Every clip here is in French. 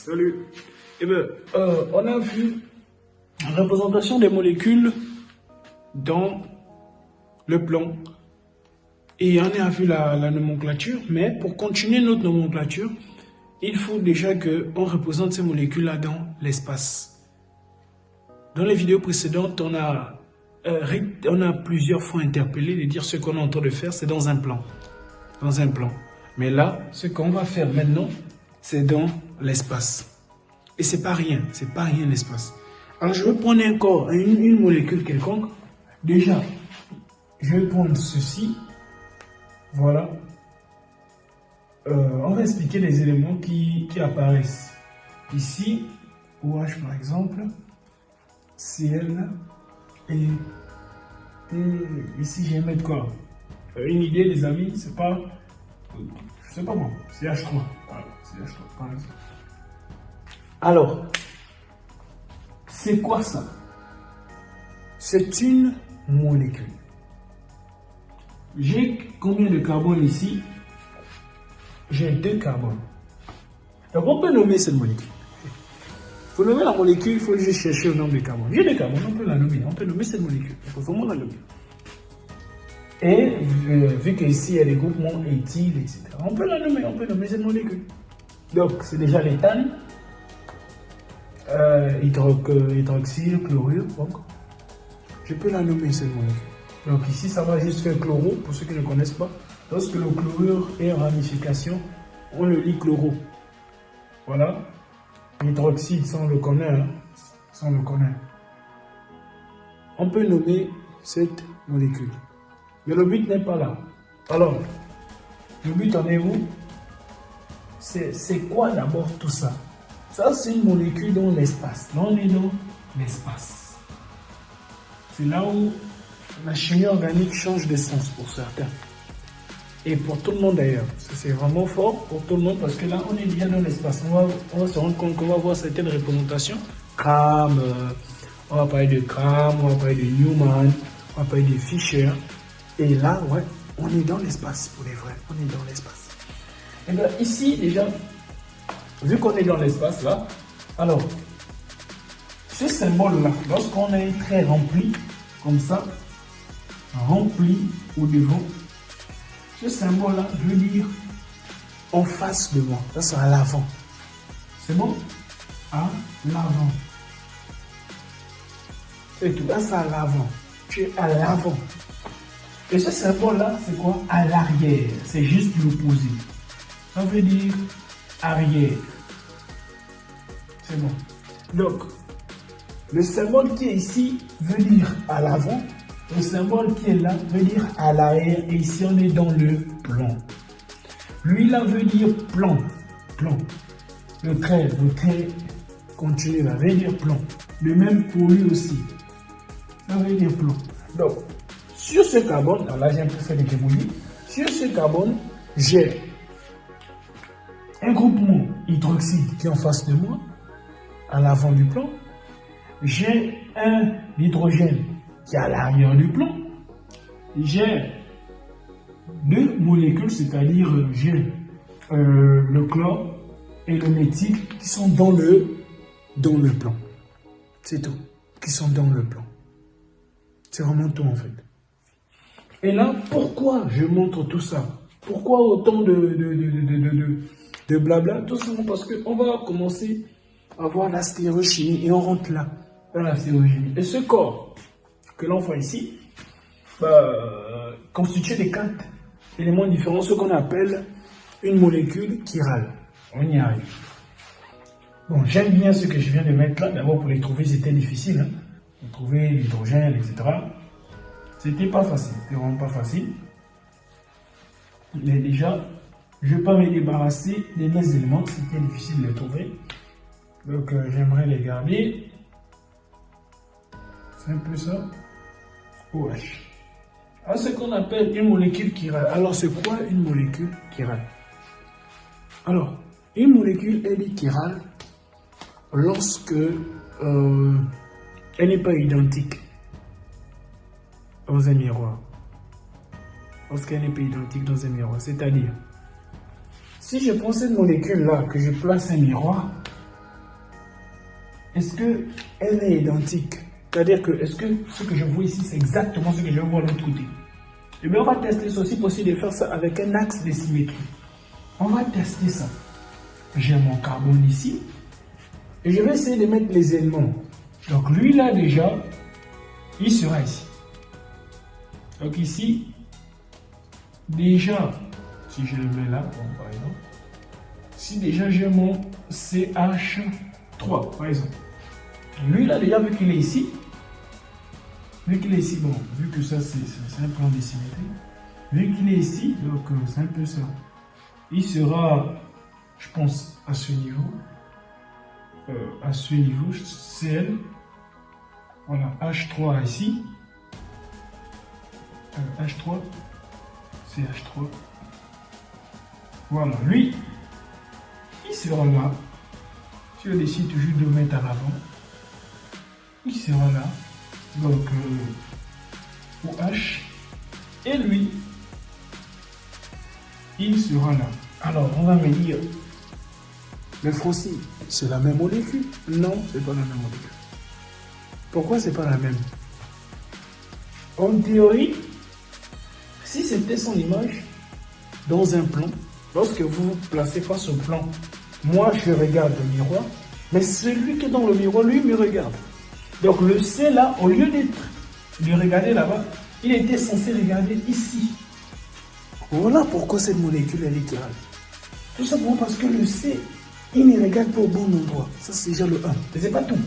Salut. Eh bien, on a vu la représentation des molécules dans le plan. Et on a vu la nomenclature. Mais pour continuer notre nomenclature, il faut déjà qu'on représente ces molécules-là dans l'espace. Dans les vidéos précédentes, on a plusieurs fois interpellé de dire ce qu'on est en train de faire, c'est dans un plan. Dans un plan. Mais là, ce qu'on va faire maintenant, c'est dans l'espace. Et c'est pas rien l'espace. Alors je vais prendre encore une molécule quelconque. Déjà, je vais prendre ceci. Voilà. On va expliquer les éléments qui apparaissent. Ici, OH par exemple, Cl, et ici je vais mettre quoi? Une idée les amis, c'est pas bon, c'est H3. Voilà, c'est H3 par exemple. Alors, c'est quoi ça? C'est une molécule. J'ai combien de carbone ici? J'ai 2 carbones. Donc on peut nommer cette molécule. Pour nommer la molécule, il faut juste chercher le nombre de carbone. J'ai 2 carbones, on peut la nommer. On peut nommer cette molécule. Il faut vraiment la nommer. Et vu qu'ici il y a des groupements éthyl, etc. On peut la nommer, on peut nommer cette molécule. Donc c'est déjà l'éthane, hydroxyle, chlorure. Donc je peux la nommer cette molécule. Donc ici ça va juste faire chloro, pour ceux qui ne connaissent pas. Lorsque le chlorure est en ramification, on le lit chloro. Voilà. Hydroxyde, ça on le connaît. Hein? Ça on le connaît. On peut nommer cette molécule. Mais le but n'est pas là. Alors, le but en est où? C'est quoi d'abord tout ça? Ça c'est une molécule dans l'espace. Là on est dans l'espace. C'est là où la chimie organique change de sens pour certains. Et pour tout le monde d'ailleurs. C'est vraiment fort pour tout le monde parce que là on est déjà dans l'espace. On va se rendre compte qu'on va voir certaines représentations. Cram, on va parler de Cram, on va parler de Newman, on va parler de Fischer. Et là, ouais, on est dans l'espace pour les vrais. On est dans l'espace. Et bien ici déjà, vu qu'on est dans l'espace là, alors ce symbole là, lorsqu'on est très rempli, comme ça, rempli au devant, ce symbole-là veut dire en face de moi. Ça, c'est à l'avant. C'est bon? À l'avant. C'est tout. Là, c'est à l'avant. Tu es à l'avant. Et ce symbole-là, c'est quoi? À l'arrière. C'est juste l'opposé. Ça veut dire arrière. C'est bon. Donc, le symbole qui est ici veut dire à l'avant. Le symbole qui est là veut dire à l'arrière et ici on est dans le plan. Lui là veut dire plan. Plan. Le trait continu là veut dire plan. De même pour lui aussi. Ça veut dire plan. Donc, sur ce carbone, alors là j'ai un peu fait des évoluer. Sur ce carbone, j'ai un groupement hydroxyde qui est en face de moi, à l'avant du plan. J'ai un hydrogène qui est à l'arrière du plan. J'ai 2 molécules, c'est-à-dire j'ai le chlore et le méthyle qui sont dans le plan. C'est tout. Qui sont dans le plan. C'est vraiment tout en fait. Et là, pourquoi je montre tout ça? Pourquoi autant de blabla? Tout simplement parce qu'on va commencer à voir la stéréochimie et on rentre là, dans la stéréochimie. Et ce corps que l'on voit ici, constitué de 4 éléments différents, ce qu'on appelle une molécule chirale. On y arrive. Bon, j'aime bien ce que je viens de mettre là. D'abord, pour les trouver, c'était difficile. Hein. Pour trouver l'hydrogène, etc. C'était pas facile. C'était vraiment pas facile. Mais déjà, je ne vais pas me débarrasser de mes éléments. C'était difficile de les trouver. Donc, j'aimerais les garder. C'est un peu ça. OH. Alors, ce qu'on appelle une molécule chirale. Alors, c'est quoi une molécule chirale? Alors, une molécule, elle est chirale lorsque elle n'est pas identique dans un miroir. Lorsqu'elle n'est pas identique dans un miroir. C'est-à-dire, si je prends cette molécule-là, que je place un miroir, est-ce qu'elle est identique? C'est-à-dire que, est-ce que ce que je vois ici, c'est exactement ce que je vois de l'autre côté? Et bien, on va tester, c'est aussi possible de faire ça avec un axe de symétrie. On va tester ça. J'ai mon carbone ici. Et je vais essayer de mettre les éléments. Donc, lui, là, déjà, il sera ici. Donc, ici, déjà, si je le mets là, bon, par exemple, si déjà j'ai mon CH3, par exemple. Lui, là, déjà, vu qu'il est ici, bon, vu que ça, c'est un plan de symétrie, vu qu'il est ici, donc c'est un peu ça. Il sera, je pense, à ce niveau, Cl, voilà, H3 ici, H3, CH3, voilà, lui, il sera là, si on décide toujours de le mettre à l'avant, il sera là, donc OH, et lui, il sera là. Alors, on va me dire, mais Frossi, c'est la même molécule? Non, c'est pas la même molécule. Pourquoi c'est pas la même? En théorie, si c'était son image dans un plan, lorsque vous vous placez face au plan, moi je regarde le miroir, mais celui qui est dans le miroir, lui, me regarde. Donc le C là, au lieu de regarder là-bas, il était censé regarder ici. Voilà pourquoi cette molécule elle est chirale. Tout simplement parce que le C, il ne regarde pas au bon endroit. Ça c'est déjà le 1. Mais c'est pas tout.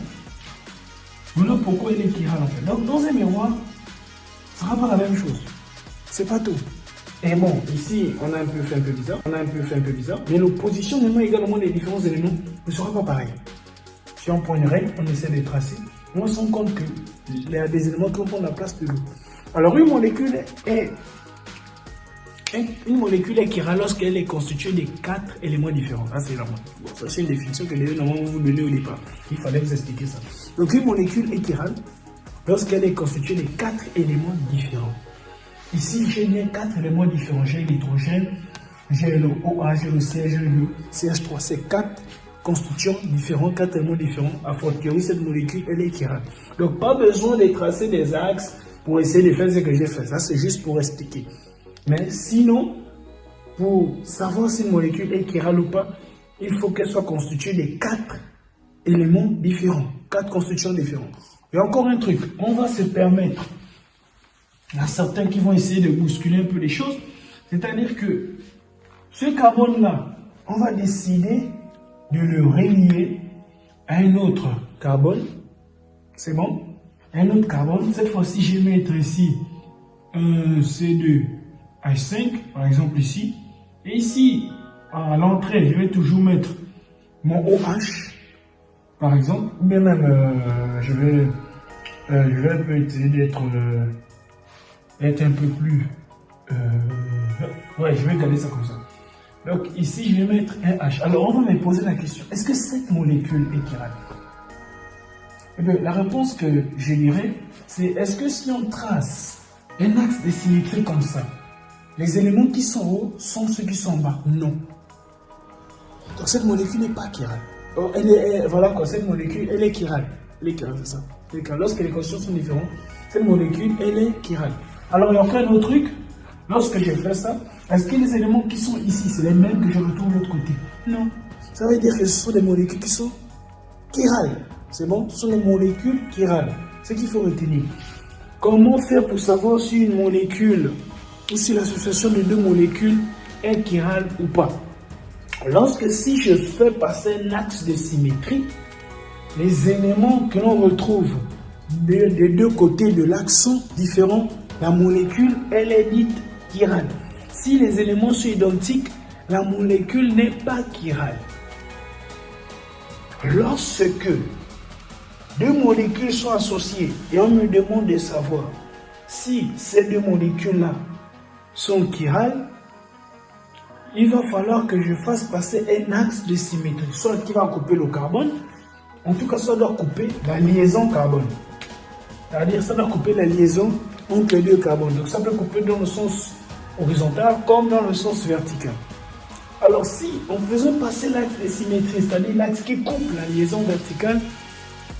Voilà pourquoi elle est chirale en fait. Donc dans un miroir, ce ne sera pas la même chose. C'est pas tout. Et bon, ici, on a un peu fait un peu bizarre. Mais le positionnement également des différents éléments ne sera pas pareil. Si on prend une règle, on essaie de tracer, on se rend compte qu'il y a des éléments qui vont prendre la place de l'autre. Alors une molécule est chirale lorsqu'elle est constituée de 4 éléments différents. Ça c'est normal. Bon, ça c'est une définition que les normalement vous donnez au départ. Il fallait vous expliquer ça. Donc une molécule est chirale lorsqu'elle est constituée de 4 éléments différents. Ici, j'ai bien 4 éléments différents. J'ai l'hydrogène, j'ai le OH, j'ai le CH, j'ai le CH3. C'est 4 constituants différents, 4 éléments différents. A fortiori, cette molécule, elle est chirale. Donc, pas besoin de tracer des axes pour essayer de faire ce que j'ai fait. Ça, c'est juste pour expliquer. Mais sinon, pour savoir si une molécule est chirale ou pas, il faut qu'elle soit constituée de 4 éléments différents, 4 constituants différents. Et encore un truc, on va se permettre, il y a certains qui vont essayer de bousculer un peu les choses, c'est-à-dire que ce carbone-là, on va décider de le relier à un autre carbone, c'est bon? Un autre carbone, cette fois-ci, je vais mettre ici un C2H5, par exemple ici, et ici, à l'entrée, je vais toujours mettre mon OH, par exemple, ou bien même, je vais un peu essayer d'être un peu plus... ouais, je vais garder ça comme ça. Donc ici, je vais mettre un H. Alors, on va me poser la question, est-ce que cette molécule est chirale? Eh bien, la réponse que je dirais, c'est est-ce que si on trace un axe de symétrie comme ça, les éléments qui sont hauts sont ceux qui sont bas? Non. Donc cette molécule n'est pas chirale. Voilà quoi, cette molécule, elle est chirale. Elle est chirale, c'est ça. Lorsque les constituants sont différents, cette molécule, elle est chirale. Alors, il y a encore un autre truc. Lorsque je fais ça, est-ce que les éléments qui sont ici, c'est les mêmes que je retrouve de l'autre côté? Non. Ça veut dire que ce sont des molécules qui sont chirales. C'est bon? Ce sont des molécules chirales. C'est ce qu'il faut retenir. Comment faire pour savoir si une molécule ou si l'association de deux molécules est chirale ou pas? Lorsque si je fais passer un axe de symétrie, les éléments que l'on retrouve des deux côtés de l'axe sont différents. La molécule, elle est dite chirale. Si les éléments sont identiques, la molécule n'est pas chirale. Lorsque deux molécules sont associées et on me demande de savoir si ces deux molécules-là sont chirales, il va falloir que je fasse passer un axe de symétrie, soit qui va couper le carbone, en tout cas ça doit couper la liaison carbone. C'est-à-dire ça doit couper la liaison entre les deux carbones. Donc ça peut couper dans le sens horizontal comme dans le sens vertical. Alors si on faisait passer l'axe de symétrie, c'est-à-dire l'axe qui coupe la liaison verticale,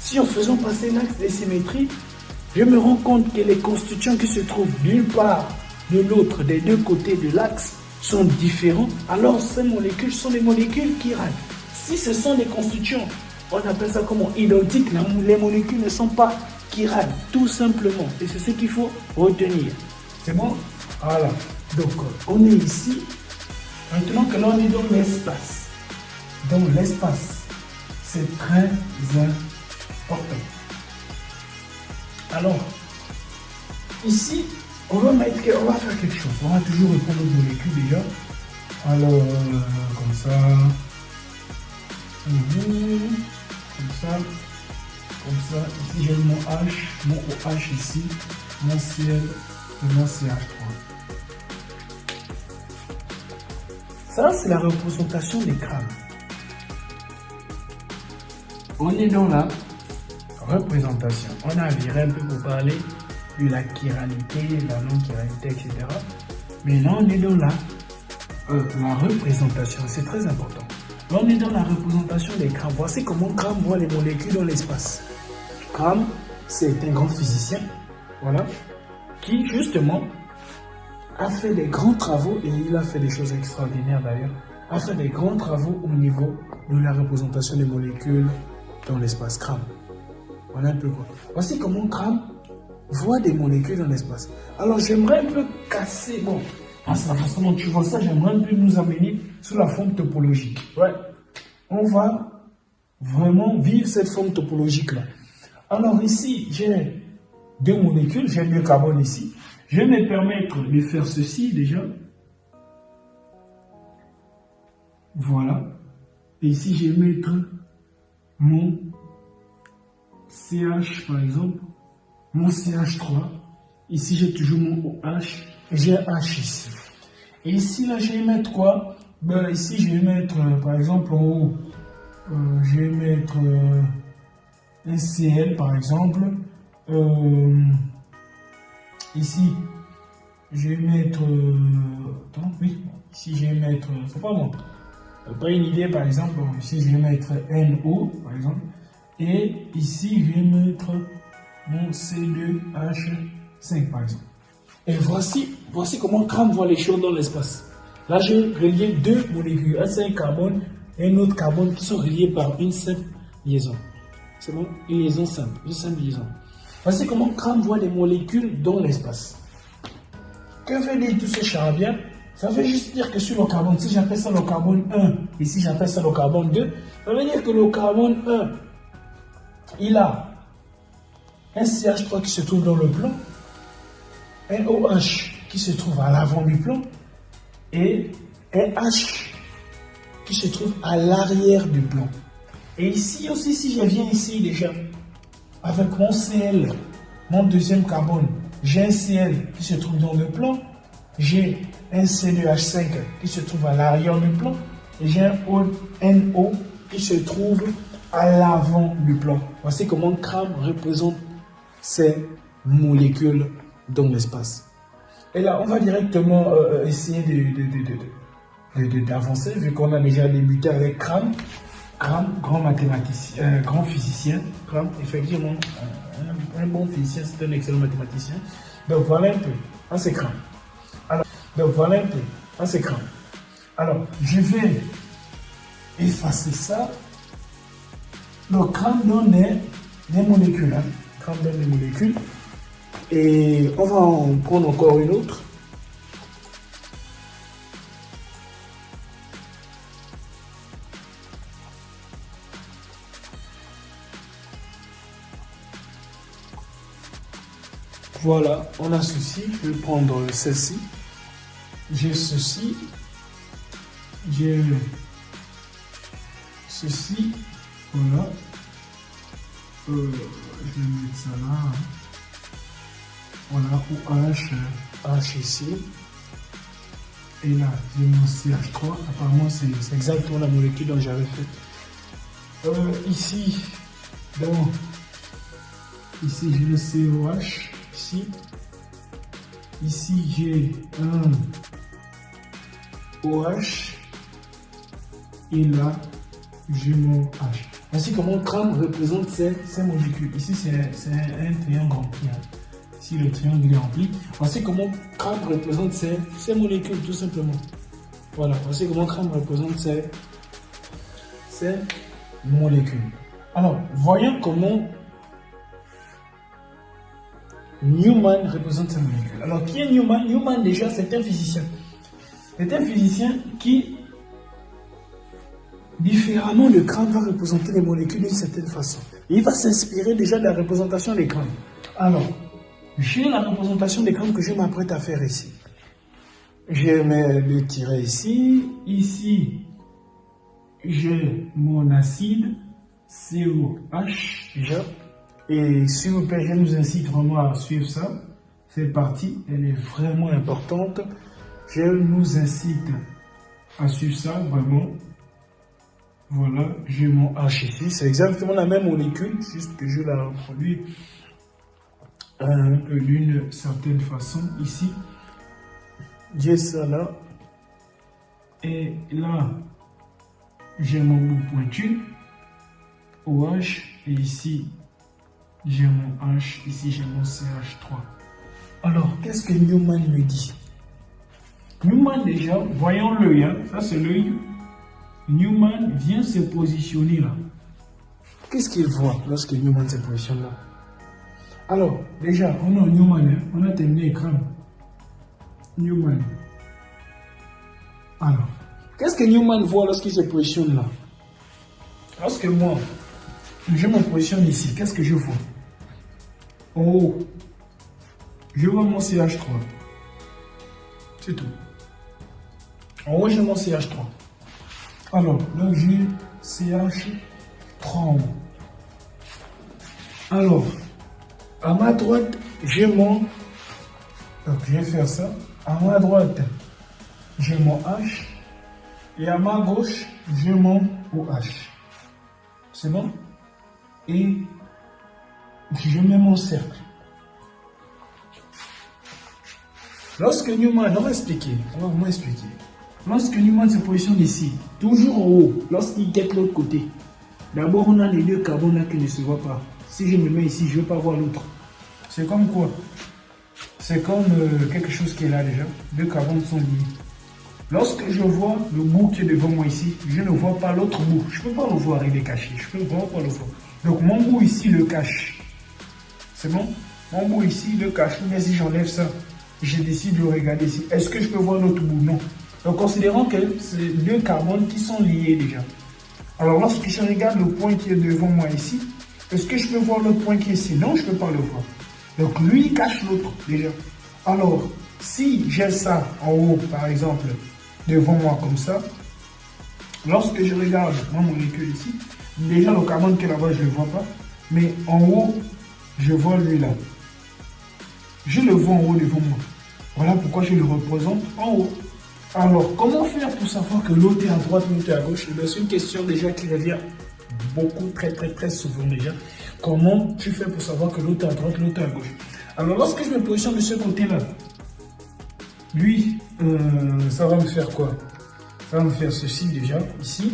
Si en faisant passer l'axe des symétries, je me rends compte que les constituants qui se trouvent d'une part de l'autre, des deux côtés de l'axe, sont différents, alors ces molécules sont des molécules chirales. Si ce sont des constituants, on appelle ça comment? Identiques, les molécules ne sont pas chirales, tout simplement. Et c'est ce qu'il faut retenir. C'est bon? Voilà. Donc, on est ici. Maintenant que l'on est dans l'espace. Dans l'espace, c'est très important. Alors, ici, on va faire quelque chose. On va toujours reprendre nos molécules déjà. Alors, comme ça. Comme ça. Ici, j'ai mon H, mon OH ici, mon Cl et mon CH3. Ça, c'est la représentation des crânes. On est dans la représentation. On a viré un peu pour parler de la chiralité, de la non-chiralité, etc. Maintenant, on est dans la représentation. C'est très important. Là, on est dans la représentation des crânes. Voici comment Cram voit les molécules dans l'espace. Cram, c'est un grand physicien, voilà, qui justement a fait des grands travaux, et il a fait des choses extraordinaires d'ailleurs, a fait des grands travaux au niveau de la représentation des molécules dans l'espace. Cram. Voilà un peu quoi. Voici comment Cram voit des molécules dans l'espace. Alors j'aimerais un peu casser, bon, à la façon dont tu vois ça, j'aimerais un peu nous amener sous la forme topologique. Ouais. On va vraiment vivre cette forme topologique là. Alors ici, j'ai deux molécules, j'ai le carbone ici. Je vais me permettre de faire ceci déjà. Voilà. Et ici, je vais mettre mon CH par exemple, mon CH3. Ici, j'ai toujours mon OH et j'ai un H ici. Et ici, là, je vais mettre quoi? Ben, ici, je vais mettre, par exemple, en haut, je vais mettre un Cl par exemple. Ici, je vais mettre. Attends, oui. Ici, je vais mettre. C'est pas moi. Pas une idée, par exemple. Ici, je vais mettre NO, par exemple. Et ici, je vais mettre mon C2H5, par exemple. Et voici comment Cram voit les choses dans l'espace. Là, j'ai relié deux molécules. Un, c'est un carbone et un autre carbone qui sont reliés par une simple liaison. C'est bon? Une liaison simple. Une simple liaison. Voici comment Cram voit les molécules dans l'espace. Que veut dire tout ce charabia? Ça veut juste dire que sur le carbone, si j'appelle ça le carbone 1, et si j'appelle ça le carbone 2, ça veut dire que le carbone 1, il a un CH3 qui se trouve dans le plan, un OH qui se trouve à l'avant du plan, et un H qui se trouve à l'arrière du plan. Et ici aussi, si je viens ici déjà, avec mon Cl, mon deuxième carbone, j'ai un Cl qui se trouve dans le plan, j'ai un C2H5 qui se trouve à l'arrière du plan, et j'ai un NO qui se trouve à l'avant du plan. Voici comment Cram représente ces molécules dans l'espace. Et là, on va directement essayer d'avancer, vu qu'on a déjà débuté avec Cram. Cram, grand mathématicien, grand physicien. Cram, effectivement, un bon physicien, c'est un excellent mathématicien. Donc voilà un peu, c'est Cram. Alors, donc voilà un peu, c'est Cram. Alors, je vais effacer ça. Donc, Cram donne des molécules. Cram donne des molécules. Et on va en prendre encore une autre. Voilà, on a ceci. Je vais prendre celle-ci. J'ai ceci. J'ai ceci. Voilà. Je vais mettre ça là. Voilà, H ici. Et là, j'ai mon CH3. Apparemment, c'est exactement la molécule dont j'avais fait. Ici, bon, ici j'ai le COH. Ici j'ai un OH. Et là, j'ai mon H. Voici comment crâne représente ces molécules. Ici, c'est un triangle rempli. Ici, le triangle est rempli. Voici comment crâne représente ces molécules, tout simplement. Voilà, voici comment crâne représente ces molécules. Alors, voyons comment Newman représente ces molécules. Alors, qui est Newman? Newman, déjà, c'est un physicien. C'est un physicien qui, différemment, le crâne va représenter les molécules d'une certaine façon. Et il va s'inspirer déjà de la représentation des crânes. Alors, j'ai la représentation des crânes que je m'apprête à faire ici. Je mets le tiret ici. Ici, j'ai mon acide COH déjà. Et s'il vous plaît, je nous incite vraiment à suivre ça. Cette partie, elle est vraiment importante. Je nous incite à suivre ça, vraiment. Voilà, j'ai mon H ici. C'est exactement la même molécule, juste que je la reproduis un peu d'une certaine façon ici. J'ai ça là. Et là, j'ai mon bout pointu, OH. Et ici, j'ai mon H. Ici, j'ai mon CH3. Alors, qu'est-ce que Newman me dit? Newman, déjà, voyons l'œil. Hein? Ça, c'est l'œil. Newman vient se positionner là. Qu'est-ce qu'il voit lorsque Newman se positionne là? Alors, déjà, on a Newman, hein? On a terminé l'écran. Newman. Alors, qu'est-ce que Newman voit lorsqu'il se positionne là? Lorsque moi, je me positionne ici, qu'est-ce que je vois? En haut, je vois mon CH3. C'est tout. En haut, j'ai mon CH3. Alors, là, j'ai CH3 en haut. Alors, à ma droite, j'ai mon... Donc, je vais faire ça. À ma droite, j'ai mon H. Et à ma gauche, j'ai mon OH. C'est bon? Et je mets mon cercle. Lorsque Newman, on va expliquer. Lorsque Newman se positionne ici, toujours en haut, lorsqu'il guette l'autre côté, d'abord on a les deux carbones là qui ne se voient pas. Si je me mets ici, je ne veux pas voir l'autre. C'est comme quoi? C'est comme quelque chose qui est là déjà. Deux carbones sont liés. Lorsque je vois le bout qui est devant moi ici, je ne vois pas l'autre bout. Je ne peux pas le voir, il est caché. Je ne peux vraiment pas le voir. Donc mon bout ici le cache. C'est bon? Mon bout ici le cache. Mais si j'enlève ça, je décide de regarder ici. Est-ce que je peux voir l'autre bout? Non. Donc considérons que c'est deux carbones qui sont liés déjà. Alors lorsque je regarde le point qui est devant moi ici, est-ce que je peux voir le point qui est ici? Non, je ne peux pas le voir. Donc lui, il cache l'autre déjà. Alors, si j'ai ça en haut, par exemple, devant moi comme ça, lorsque je regarde ma molécule ici, déjà le carbone qui est là-bas, je ne le vois pas. Mais en haut, je vois lui là. Je le vois en haut devant moi. Voilà pourquoi je le représente en haut. Alors, comment faire pour savoir que l'autre est à droite, l'autre est à gauche? C'est une question déjà qui revient beaucoup, très souvent déjà. Comment tu fais pour savoir que l'autre est à droite, l'autre est à gauche? Alors, lorsque je me positionne de ce côté-là, lui, ça va me faire quoi? Ça va me faire ceci déjà, ici.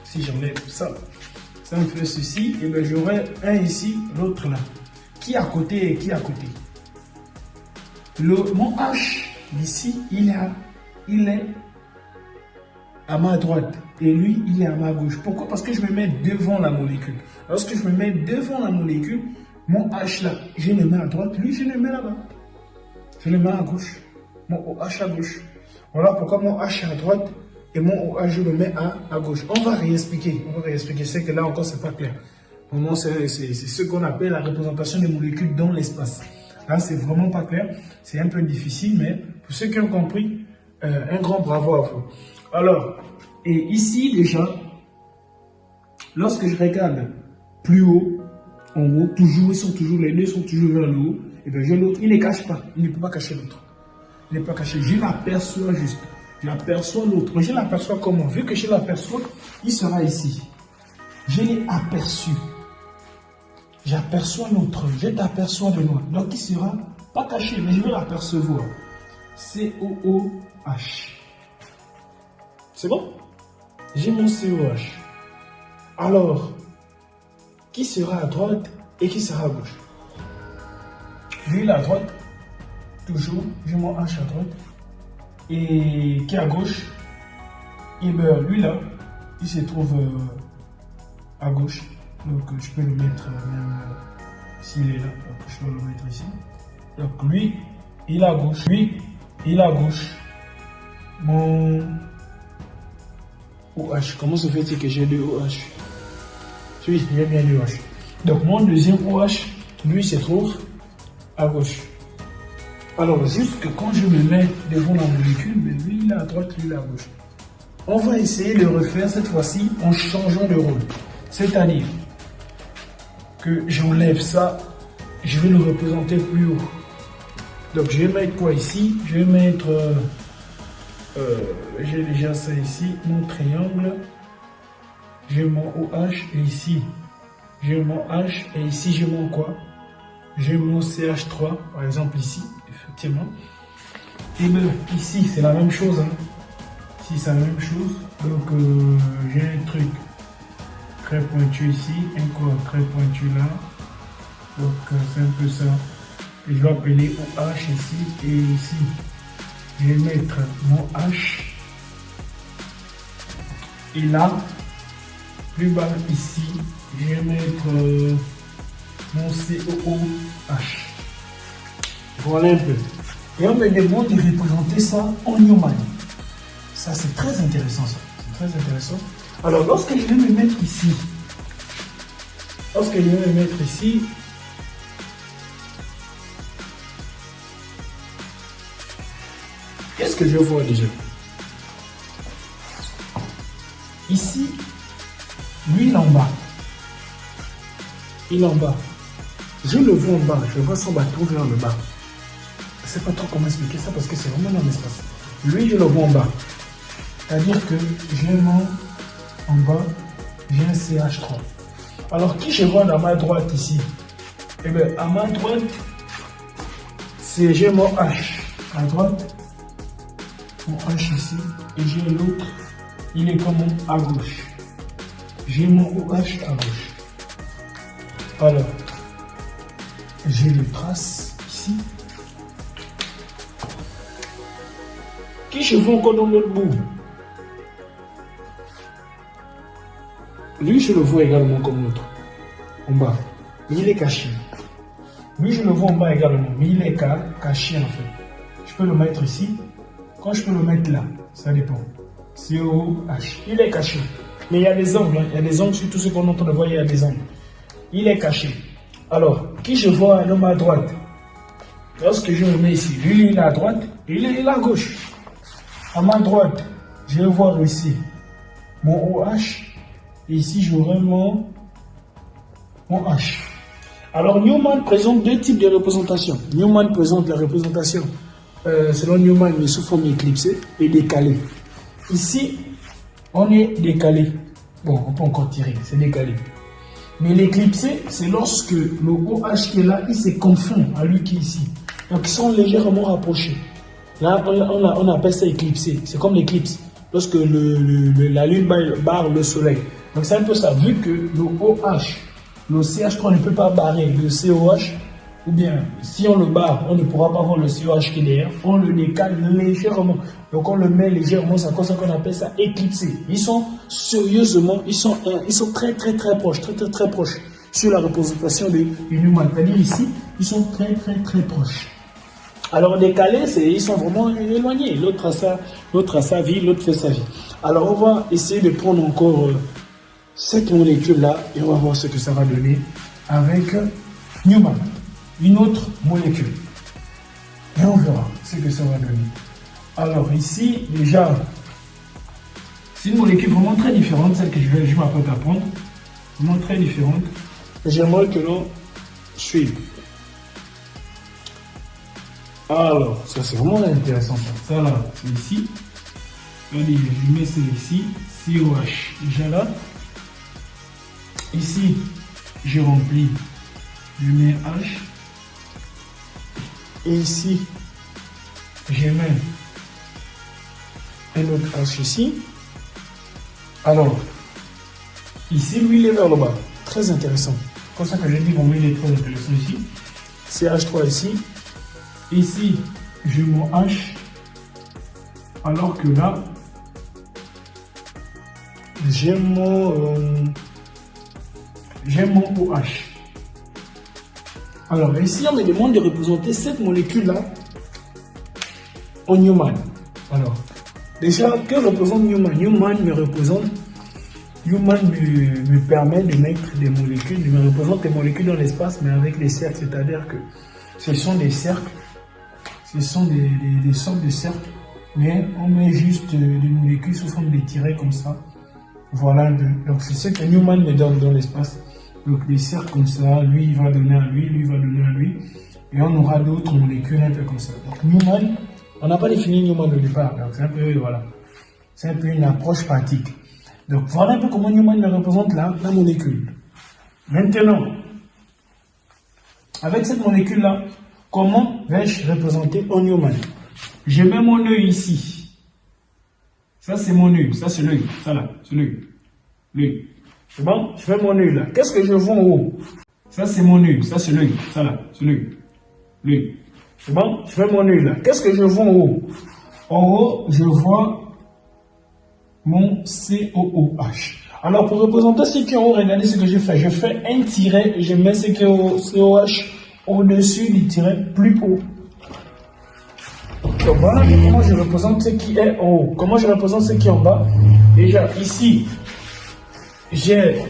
Si j'enlève ça, ça me fait ceci. Et bien, j'aurai un ici, l'autre là. Qui à côté et qui à côté? Mon H, ici, il est à ma droite. Et lui, il est à ma gauche. Pourquoi? Parce que je me mets devant la molécule. Lorsque je me mets devant la molécule, mon H là, je le mets à droite. Lui, je le mets là-bas. Je le mets à gauche. Mon OH à gauche. Voilà pourquoi mon H est à droite et mon OH, je le mets à gauche. On va réexpliquer. Je sais que là encore, c'est pas clair. Vraiment, c'est ce qu'on appelle la représentation des molécules dans l'espace. Là, c'est vraiment pas clair. C'est un peu difficile, mais pour ceux qui ont compris, un grand bravo à vous. Alors, et ici déjà, lorsque je regarde plus haut, en haut, toujours, les deux sont toujours vers le haut, et bien j'ai l'autre, il ne cache pas, il ne peut pas cacher l'autre. Il n'est pas caché, je l'aperçois juste. J'aperçois l'autre. Mais je l'aperçois comment? Vu que je l'aperçois, il sera ici. Je l'ai aperçu. J'aperçois l'autre, je t'aperçois de moi. Donc il sera pas caché, mais je vais l'apercevoir. COOH. C'est bon? J'ai mon COH. Alors, qui sera à droite et qui sera à gauche? Lui, il est à droite. Toujours, j'ai mon H à droite. Et qui est à gauche? Et bien, lui là, il se trouve à gauche. Donc, je peux le mettre même s'il est là. Donc, je peux le mettre ici. Donc, lui, il est à gauche. Lui, il est à gauche. Mon OH. Comment se fait-il que j'ai deux OH? Oui, j'ai bien deux OH. Donc, mon deuxième OH, lui, se trouve à gauche. Alors, juste que quand je me mets devant la molécule, lui, il est à droite, lui, il est à gauche. On va essayer de refaire cette fois-ci en changeant de rôle. C'est-à-dire que j'enlève ça, je vais le représenter plus haut. Donc, je vais mettre quoi ici? Je vais mettre... j'ai déjà ça ici, mon triangle. J'ai mon OH et ici, j'ai mon H et ici, j'ai mon quoi? J'ai mon CH3, par exemple ici, effectivement. Et bien, ici, c'est la même chose. Hein. Ici, c'est la même chose. Donc, j'ai un truc très pointu ici, un corps très pointu là. Donc, c'est un peu ça. Et je vais appeler OH ici et ici. Je vais mettre mon H. Et là, plus bas ici, je vais mettre mon COOH. Voilà un peu. Et on me demande de représenter ça en Newman. Ça, c'est très intéressant, ça. C'est très intéressant. Alors, lorsque je vais me mettre ici, qu'est-ce que je vois déjà? Ici, lui, il est en bas. Il est en bas. Je le vois en bas. Je vois son bateau vers le bas. Je ne sais pas trop comment expliquer ça parce que c'est vraiment dans l'espace. Lui, je le vois en bas. C'est-à-dire que j'ai mon en bas, j'ai un CH3. Alors, qui je vois à ma droite ici? Eh bien, à ma droite, c'est j'ai mon H. À droite, mon H ici. Et j'ai l'autre, il est comme à gauche. J'ai mon OH à gauche. Alors, j'ai le trace ici. Qui je vois encore dans l'autre bout? Lui, je le vois également comme l'autre, en bas. Mais il est caché. Lui, je le vois en bas également, mais il est caché en fait. Je peux le mettre ici. Quand je peux le mettre là, ça dépend. COH. Il est caché. Mais il y a des angles. Hein. Il y a des angles sur tout ce qu'on est en train de voir, il y a des angles. Il est caché. Alors, qui je vois à l'homme à droite? Lorsque je le mets ici, lui, il est à droite, il est à gauche. À ma droite, je vais voir ici mon OH. Et ici, j'aurai mon H. Alors, Newman présente deux types de représentations. Newman présente la représentation, selon Newman, mais sous forme éclipsée et décalée. Ici, on est décalé. Bon, on peut encore tirer, c'est décalé. Mais l'éclipsé, c'est lorsque le OH qui est là, il se confond à lui qui est ici. Donc, ils sont légèrement rapprochés. Là, on appelle ça éclipsé. C'est comme l'éclipse. Lorsque la lune barre le soleil. Donc, c'est un peu ça. Vu que le OH, le CH3 ne peut pas barrer le COH, ou bien, si on le barre, on ne pourra pas voir le COH qui est derrière. On le décale légèrement. Donc, on le met légèrement. C'est comme ça qu'on appelle ça éclipsé. Ils sont sérieusement, ils sont très proches, très proches sur la représentation du Newman. C'est-à-dire ici, ils sont très proches. Alors, décalés, ils sont vraiment éloignés. L'autre a sa vie, l'autre fait sa vie. Alors, on va essayer de prendre encore cette molécule-là et on va voir ce que ça va donner avec Newman. Une autre molécule. Et on verra ce que ça va donner. Alors, ici, déjà, c'est une molécule vraiment très différente, celle que je m'apprête à prendre. Vraiment très différente. J'aimerais que l'on suive. Alors, ça c'est vraiment intéressant. Ça là, c'est ici. Allez, je mets ça ici. COH. Déjà là. Ici, je remplis. Je mets H. Et ici, je mets un autre H ici. Alors, Ici, lui, il est vers le bas. Très intéressant. C'est pour ça que j'ai dit qu'on met les très intéressant ici. CH3 ici. Ici, j'ai mon H. Alors que là, j'ai mon OH. Alors ici, on me demande de représenter cette molécule-là en Newman. Alors, déjà, que représente Newman? Newman me permet de mettre des molécules, il me représente des molécules dans l'espace, mais avec des cercles, c'est-à-dire que ce sont des cercles, ce sont des sortes de cercles, mais on met juste des molécules sous forme de tirets comme ça. Voilà, donc c'est ce que Newman me donne dans l'espace. Donc des cercles comme ça, lui il va donner à lui, lui va donner à lui, et on aura d'autres molécules un peu comme ça. Donc Newman, on n'a pas défini Newman au départ, donc c'est un peu, voilà, c'est un peu une approche pratique. Donc voilà un peu comment Newman me représente la molécule. Maintenant, avec cette molécule-là, comment vais-je représenter en Newman? Je mets mon œil ici. Ça c'est mon œil, ça c'est l'œil, ça là, c'est l'œil. L'œil. C'est bon? Je mets mon œil là. Qu'est-ce que je vois en haut? Ça c'est mon œil, ça c'est l'œil, ça là, c'est l'œil. L'œil. C'est bon? Je mets mon œil là. Qu'est-ce que je vois en haut? En haut, je vois mon COOH. Alors pour représenter ce qui est en haut, regardez ce que je fais. Je fais un tiret et je mets ce qui est au COH au-dessus du tiret plus haut. Donc voilà comment je représente ce qui est en haut. Comment je représente ce qui est en bas. Déjà ici, j'ai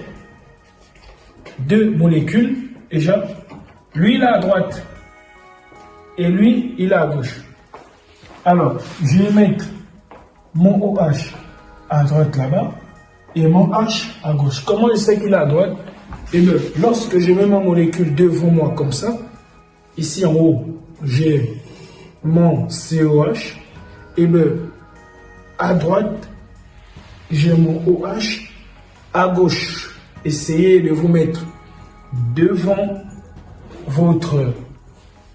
deux molécules. Déjà, lui il est à droite et lui il est à gauche. Alors, je vais mettre mon OH à droite là-bas et mon H à gauche. Comment je sais qu'il est à droite? Et bien, lorsque je mets ma molécule devant moi comme ça, ici en haut, j'ai mon COH, et bien, à droite, j'ai mon OH, à gauche, essayez de vous mettre devant votre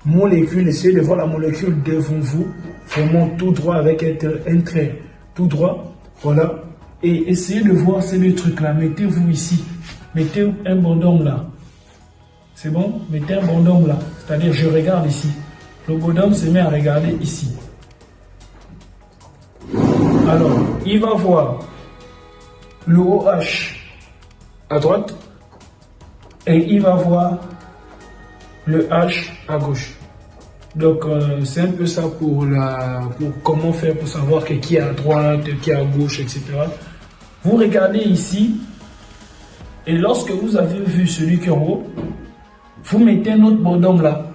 molécule, essayez de voir la molécule devant vous, vraiment tout droit avec un trait tout droit, voilà, et essayez de voir ces deux trucs là, mettez-vous ici, mettez un bonhomme là, c'est bon, mettez un bonhomme là, c'est-à-dire je regarde ici, le bonhomme se met à regarder ici. Alors, il va voir le OH à droite et il va voir le H à gauche. Donc, c'est un peu ça pour comment faire pour savoir qui est à droite, qui est à gauche, etc. Vous regardez ici et lorsque vous avez vu celui qui est en haut, vous mettez un autre bonhomme là.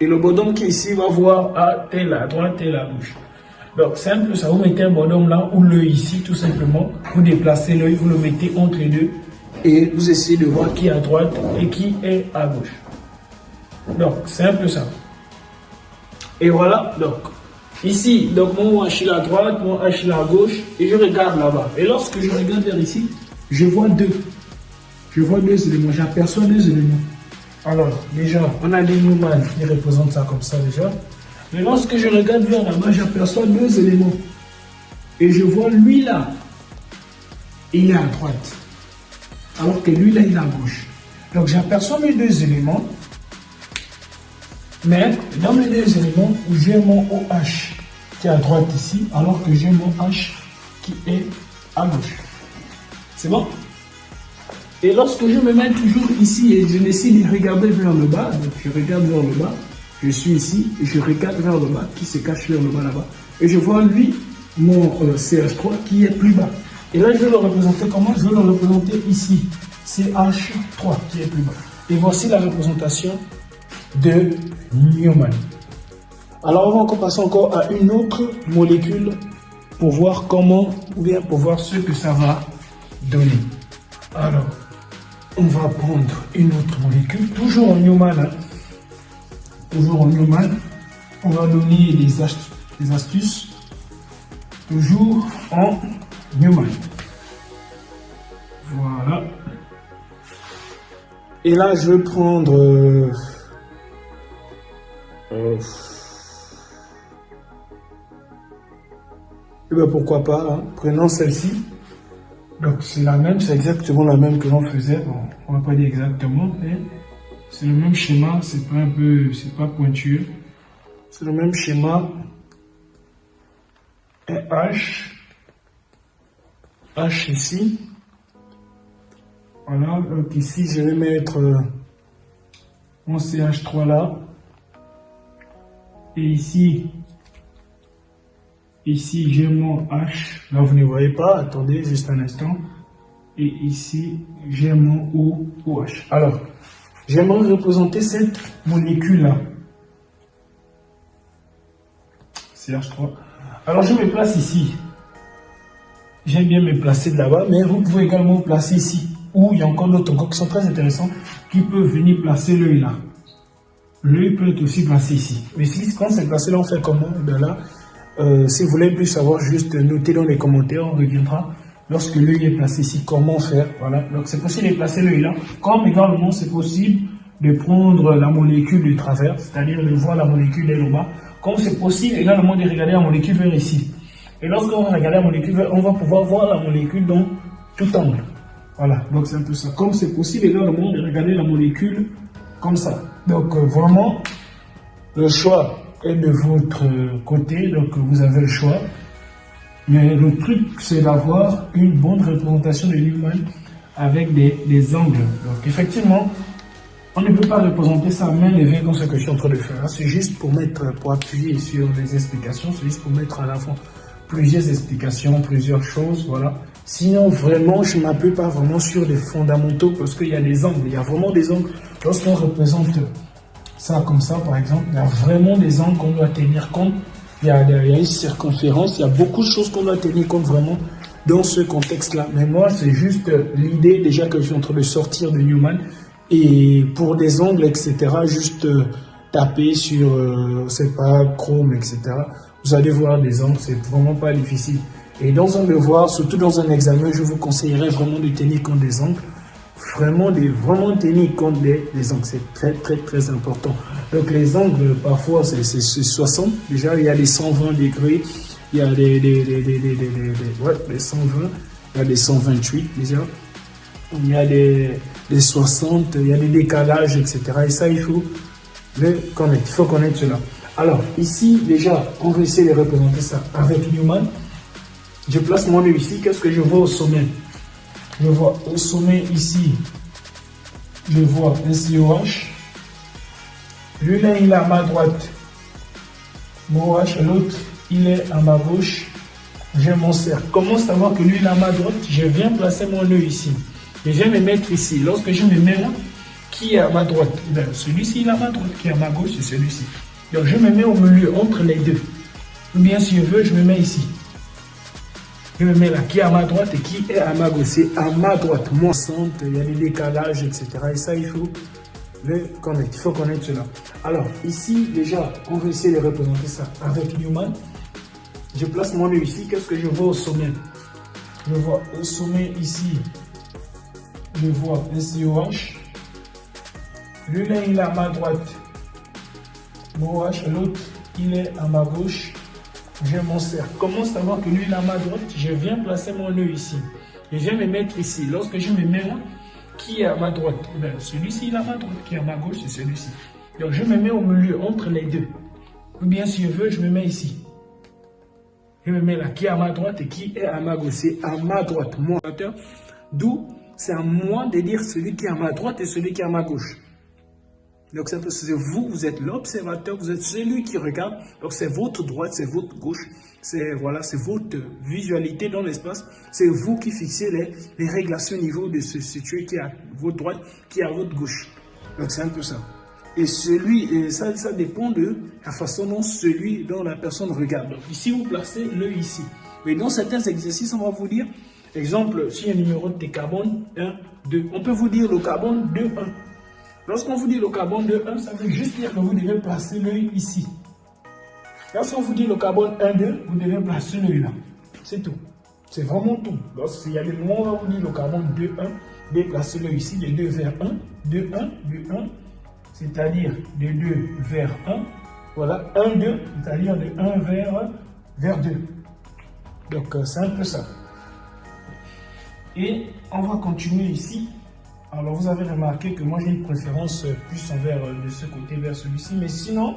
Et le bonhomme qui est ici va voir tel à droite, tel à gauche. Donc, c'est un peu ça. Vous mettez un bonhomme là ou l'œil ici, tout simplement. Vous déplacez l'œil, vous le mettez entre les deux et vous essayez de voir qui est à droite et qui est à gauche. Donc, c'est un peu ça. Et voilà, donc, ici, donc mon H est à droite, mon H est à gauche, et je regarde là-bas. Et lorsque je regarde vers ici, je vois deux. Je vois deux éléments, j'aperçois deux éléments. Alors, déjà, on a des Newman qui représentent ça comme ça déjà. Mais lorsque je regarde vers là-bas, j'aperçois deux éléments. Et je vois lui là, il est à droite. Alors que lui là, il est à gauche. Donc j'aperçois mes deux éléments. Mais dans mes deux éléments, j'ai mon OH qui est à droite ici, alors que j'ai mon H qui est à gauche. C'est bon? Et lorsque je me mets toujours ici et je décide de regarder vers le bas, donc je regarde vers le bas, je suis ici et je regarde vers le bas, qui se cache vers le bas là-bas, et je vois lui, mon CH3 qui est plus bas. Et là, je vais le représenter comment? Je vais le représenter ici, CH3 qui est plus bas. Et voici la représentation de Newman. Alors, on va encore passer encore à une autre molécule pour voir comment, ou bien pour voir ce que ça va donner. Alors, on va prendre une autre molécule, toujours en Newman. Hein. Toujours en Newman. On va donner des astuces. Toujours en Newman. Voilà. Et là, je vais prendre... et bien pourquoi pas, hein. Prenons celle-ci. Donc c'est la même, c'est exactement la même que l'on faisait. Bon, on va pas dire exactement, mais c'est le même schéma, c'est pas un peu, c'est pas pointueux. C'est le même schéma. Un H ici. Voilà, donc ici je vais mettre mon CH3 là. Et ici j'ai mon H. Là vous ne voyez pas, attendez juste un instant. Et ici j'ai mon OH. Alors, j'aimerais représenter cette molécule là. CH3. Alors je me place ici. J'aime bien me placer de là-bas, mais vous pouvez également vous placer ici. Ou il y a encore d'autres encore qui sont très intéressants, qui peuvent venir placer l'œil là. L'œil peut être aussi placé ici. Mais si quand c'est placé là, on fait comment? Et bien là, si vous voulez plus savoir, juste notez dans les commentaires, on reviendra. Lorsque l'œil est placé ici, comment faire? Voilà. Donc c'est possible de placer l'œil là. Comme également c'est possible de prendre la molécule de travers, c'est-à-dire de voir la molécule dès le bas. Comme c'est possible également de regarder la molécule vers ici. Et lorsqu'on va regarder la molécule vers, on va pouvoir voir la molécule dans tout angle. Voilà, donc c'est un peu ça. Comme c'est possible également de regarder la molécule comme ça. Donc vraiment, le choix est de votre côté, donc vous avez le choix. Mais le truc, c'est d'avoir une bonne représentation de Newman avec des angles. Donc effectivement, on ne peut pas représenter ça à main levée comme ce que je suis en train de faire. C'est juste pour appuyer sur les explications, c'est juste pour mettre à l'avant plusieurs explications, plusieurs choses, voilà. Sinon, vraiment, je ne m'appuie pas vraiment sur les fondamentaux parce qu'il y a des angles, il y a vraiment des angles. Lorsqu'on représente ça comme ça, par exemple, il y a vraiment des angles qu'on doit tenir compte. Il y a une circonférence, il y a beaucoup de choses qu'on doit tenir compte vraiment dans ce contexte-là. Mais moi, c'est juste l'idée déjà que je suis en train de sortir de Newman. Et pour des angles, etc., juste taper sur, c'est pas Chrome, etc. Vous allez voir des angles, c'est vraiment pas difficile. Et dans un devoir, surtout dans un examen, je vous conseillerais vraiment de tenir compte des angles. Vraiment tenir compte des angles, c'est très important. Donc les angles, parfois, c'est 60. Déjà, il y a des 120 degrés, il y a des 120, il y a des 128 déjà. Il y a des 60, il y a des décalages, etc. Et ça, il faut le connaître. Il faut connaître cela. Alors, ici, déjà, on va essayer de représenter ça avec Newman. Je place mon œil ici. Qu'est-ce que je vois au sommet? Je vois au sommet ici, je vois un COH. Lui là, il est à ma droite. Mon OH, l'autre, il est à ma gauche. J'ai mon cercle. Comment savoir que lui, il est à ma droite? Je viens placer mon œil ici. Je viens me mettre ici. Lorsque je me mets là, qui est à ma droite? Celui-ci, il est à ma droite. Qui est à ma gauche, c'est celui-ci. Donc, je me mets au milieu, entre les deux. Ou bien, si je veux, je me mets ici. Je me mets là, qui est à ma droite et qui est à ma gauche. C'est à ma droite. Mon centre, il y a des décalages, etc. Et ça, il faut le connaître. Il faut connaître cela. Alors, ici, déjà, on va essayer de représenter ça avec Newman. Je place mon œil ici. Qu'est-ce que je vois au sommet? Je vois au sommet ici, je vois un COH. Lui là, il est à ma droite. Mon OH, l'autre, il est à ma gauche. J'ai mon cercle. Comment savoir que lui, il est à ma droite? Je viens placer mon œil ici. Je viens me mettre ici. Lorsque je me mets là, qui est à ma droite? Celui-ci, il est à ma droite. Qui est à ma gauche, c'est celui-ci. Donc, je me mets au milieu, entre les deux. Ou bien, si je veux, je me mets ici. Je me mets là, qui est à ma droite et qui est à ma gauche. C'est à ma droite, mon observateur. D'où c'est à moi de dire celui qui est à ma droite et celui qui est à ma gauche. Donc c'est vous, vous êtes l'observateur, vous êtes celui qui regarde. Donc c'est votre droite, c'est votre gauche. C'est voilà, c'est votre visualité dans l'espace. C'est vous qui fixez les règles à ce niveau de se situer qui est à votre droite, qui est à votre gauche. Donc c'est un peu ça. Et ça dépend de la façon dont la personne regarde. Donc ici, vous placez l'œil ici. Mais dans certains exercices, on va vous dire, exemple, si un numéro de carbone 1, 2, on peut vous dire le carbone 2, 1. Lorsqu'on vous dit le carbone 2, 1, ça veut juste dire que vous devez placer l'œil ici. Lorsqu'on vous dit le carbone 1, 2, vous devez placer l'œil là. C'est tout. C'est vraiment tout. Lorsqu'il y a des moments où on va vous dire le carbone 2, 1, déplacez l'œil ici, de 2 vers 1, 2, 1, 2, 1. C'est-à-dire de 2 vers 1, voilà, 1, 2, c'est-à-dire de 1 vers 2. Donc, c'est un peu ça. Et on va continuer ici. Alors vous avez remarqué que moi j'ai une préférence plus envers de ce côté vers celui-ci, mais sinon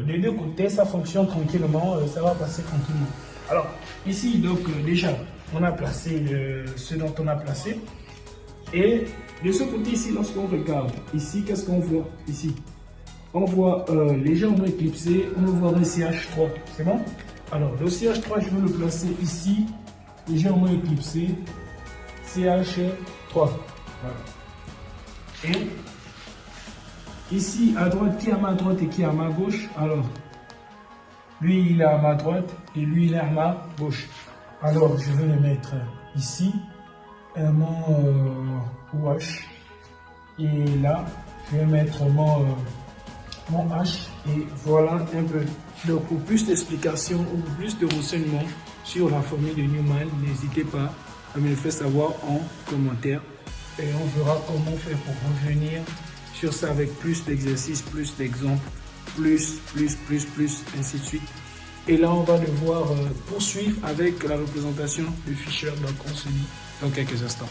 des deux côtés ça fonctionne tranquillement, ça va passer tranquillement. Alors ici donc déjà on a placé ce dont on a placé, et de ce côté ici lorsqu'on regarde ici, qu'est-ce qu'on voit ici? On voit légèrement éclipsé, on voit un CH3, c'est bon? Alors le CH3 je vais le placer ici, légèrement éclipsé, CH3. Voilà. Et ici à droite, qui est à ma droite et qui est à ma gauche? Alors, lui il est à ma droite et lui il est à ma gauche. Alors je vais le mettre ici, mon OH. Et là, je vais mettre mon H. Et voilà un peu. Donc pour plus d'explications ou plus de renseignements sur la formule de Newman, n'hésitez pas à me le faire savoir en commentaire. Et on verra comment faire pour revenir sur ça avec plus d'exercices, plus d'exemples, plus, ainsi de suite. Et là, on va devoir poursuivre avec la représentation du Fischer. Donc, on se dit dans quelques instants.